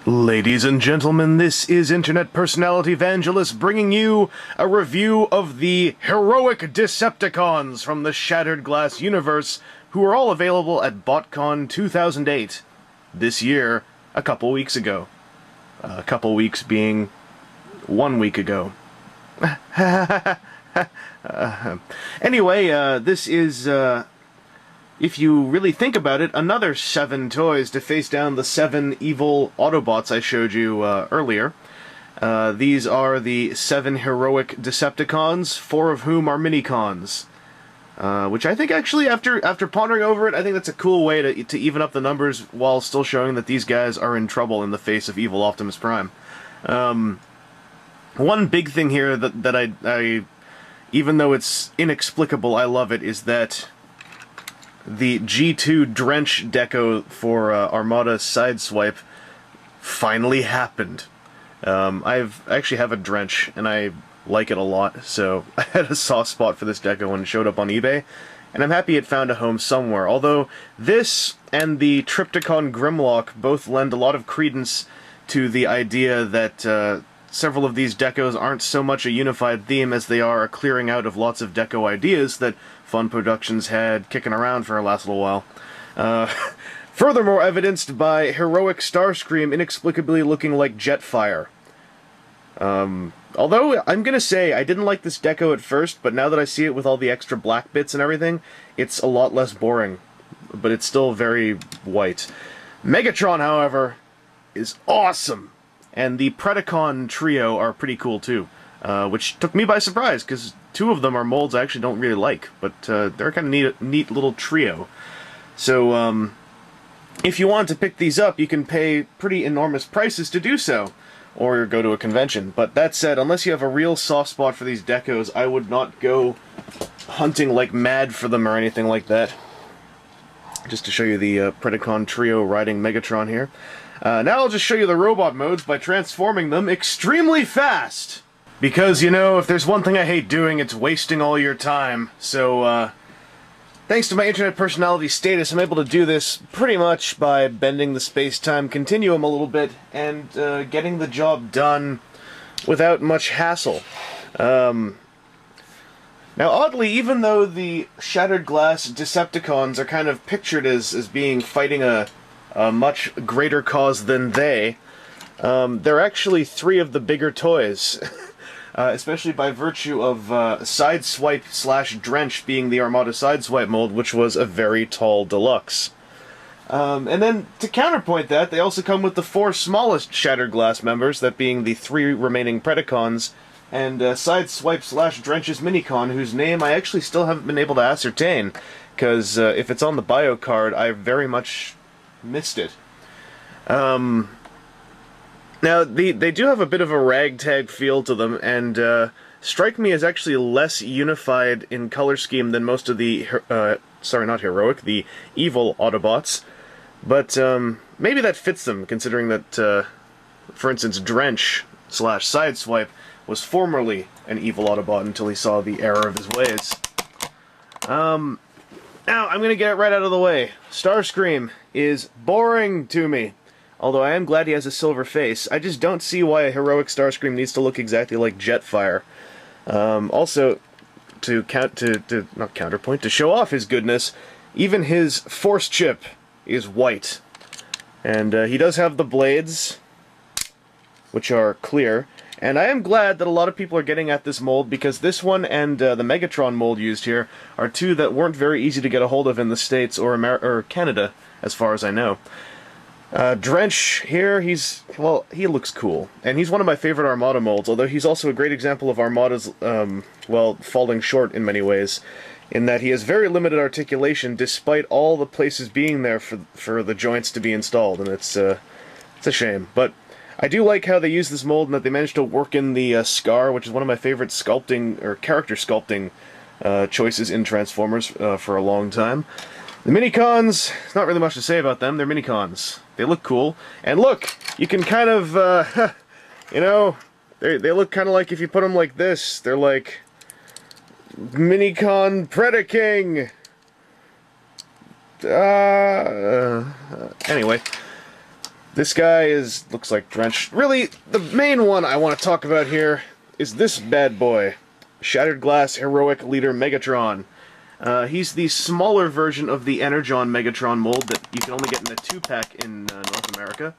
Ladies and gentlemen, this is internet personality Vangelus bringing you a review of the heroic Decepticons from the Shattered Glass universe, who are all available at Botcon 2008, this year, a couple weeks ago. A couple weeks being 1 week ago. Anyway, this is, if you really think about it, another 7 toys to face down the 7 evil Autobots I showed you earlier. These are the 7 heroic Decepticons, 4 of whom are Minicons. Which I think actually, after pondering over it, I think that's a cool way to even up the numbers while still showing that these guys are in trouble in the face of evil Optimus Prime. One big thing here that I even though it's inexplicable, I love it, is that the G2 Drench deco for Armada Sideswipe finally happened. I actually have a Drench, and I like it a lot, so I had a soft spot for this deco when it showed up on eBay, and I'm happy it found a home somewhere. Although this and the Triptychon Grimlock both lend a lot of credence to the idea that several of these decos aren't so much a unified theme as they are a clearing out of lots of deco ideas that Fun Productions had kicking around for the last little while. Furthermore evidenced by heroic Starscream inexplicably looking like Jetfire. Although, I'm gonna say, I didn't like this deco at first, but now that I see it with all the extra black bits and everything, it's a lot less boring. But it's still very white. Megatron, however, is awesome! And the Predacon trio are pretty cool too, which took me by surprise, because 2 of them are molds I actually don't really like, but they're a kind of neat little trio. So, if you want to pick these up, you can pay pretty enormous prices to do so, or go to a convention. But that said, unless you have a real soft spot for these decos, I would not go hunting like mad for them or anything like that. Just to show you the Predacon trio riding Megatron here. Now I'll just show you the robot modes by transforming them extremely fast! Because, you know, if there's one thing I hate doing, it's wasting all your time. So, thanks to my internet personality status, I'm able to do this pretty much by bending the space-time continuum a little bit and getting the job done without much hassle. Now, oddly, even though the Shattered Glass Decepticons are kind of pictured as being fighting a much greater cause than they're actually 3 of the bigger toys. Especially by virtue of Sideswipe / Drench being the Armada Sideswipe mold, which was a very tall deluxe. And then, to counterpoint that, they also come with the 4 smallest Shattered Glass members, that being the 3 remaining Predacons, and Sideswipe / Drench's Minicon, whose name I actually still haven't been able to ascertain, because if it's on the bio card, I very much missed it. Now, they do have a bit of a ragtag feel to them, and strike me as actually less unified in color scheme than most of the, sorry, not heroic, the evil Autobots. But maybe that fits them, considering that, for instance, Drench / Sideswipe was formerly an evil Autobot until he saw the error of his ways. Now, I'm gonna get it right out of the way. Starscream is boring to me. Although I am glad he has a silver face. I just don't see why a heroic Starscream needs to look exactly like Jetfire. Also, not counterpoint, to show off his goodness, even his force chip is white. And he does have the blades, which are clear. And I am glad that a lot of people are getting at this mold, because this one and the Megatron mold used here are 2 that weren't very easy to get a hold of in the States or Canada, as far as I know. Drench here, he looks cool. And he's one of my favorite Armada molds, although he's also a great example of Armada's, well, falling short in many ways, in that he has very limited articulation despite all the places being there for the joints to be installed, and it's a shame. But I do like how they use this mold and that they managed to work in the scar, which is one of my favorite sculpting, or character sculpting, choices in Transformers for a long time. The Minicons, there's not really much to say about them. They're Minicons. They look cool. And look, you can kind of, you know, they look kind of like, if you put them like this, they're like Minicon Predaking. Anyway, This guy looks like Drench. Really, the main one I want to talk about here is this bad boy. Shattered Glass Heroic Leader Megatron. He's the smaller version of the Energon Megatron mold that you can only get in a 2-pack in North America.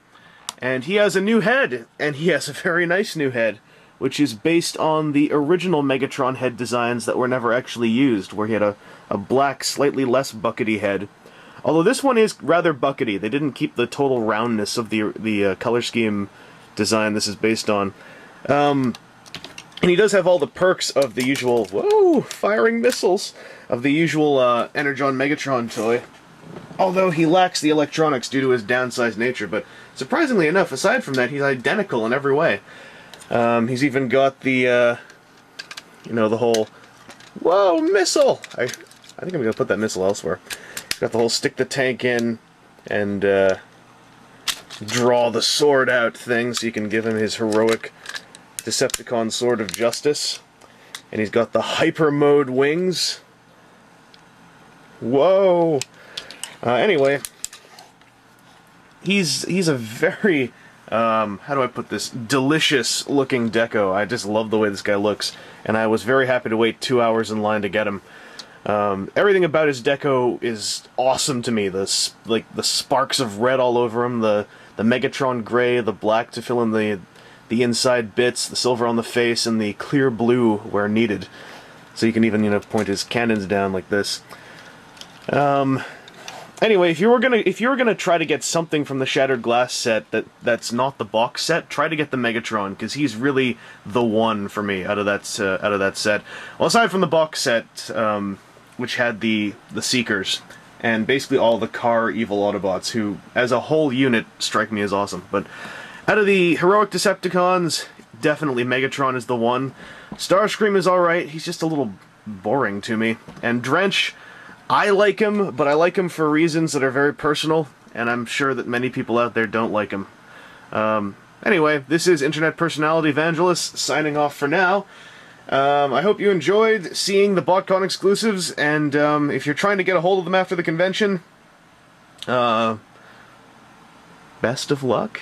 And he has a new head, and he has a very nice new head, which is based on the original Megatron head designs that were never actually used, where he had a black, slightly less buckety head. Although this one is rather buckety. They didn't keep the total roundness of the color scheme design this is based on. And he does have all the perks of the usual, whoa, firing missiles, of the usual Energon Megatron toy. Although he lacks the electronics due to his downsized nature, but surprisingly enough, aside from that, he's identical in every way. He's even got the, the whole, whoa, missile! I think I'm going to put that missile elsewhere. Got the whole stick the tank in and draw the sword out thing so you can give him his heroic Decepticon Sword of Justice. And he's got the hyper mode wings. Whoa! Anyway, he's a very, how do I put this, delicious looking deco. I just love the way this guy looks, and I was very happy to wait 2 hours in line to get him. Everything about his deco is awesome to me. The sparks of red all over him, the Megatron gray, the black to fill in the inside bits, the silver on the face, and the clear blue where needed. So you can even, point his cannons down like this. Anyway, if you were gonna try to get something from the Shattered Glass set that's not the box set, try to get the Megatron, because he's really the one for me out of that set. Well, aside from the box set, which had the Seekers and basically all the car evil Autobots, who as a whole unit strike me as awesome. But out of the heroic Decepticons, definitely Megatron is the one. Starscream is alright, he's just a little boring to me. And Drench, I like him, but I like him for reasons that are very personal, and I'm sure that many people out there don't like him. Anyway, this is Internet Personality Vangelus, signing off for now. I hope you enjoyed seeing the Botcon exclusives, and if you're trying to get a hold of them after the convention, best of luck.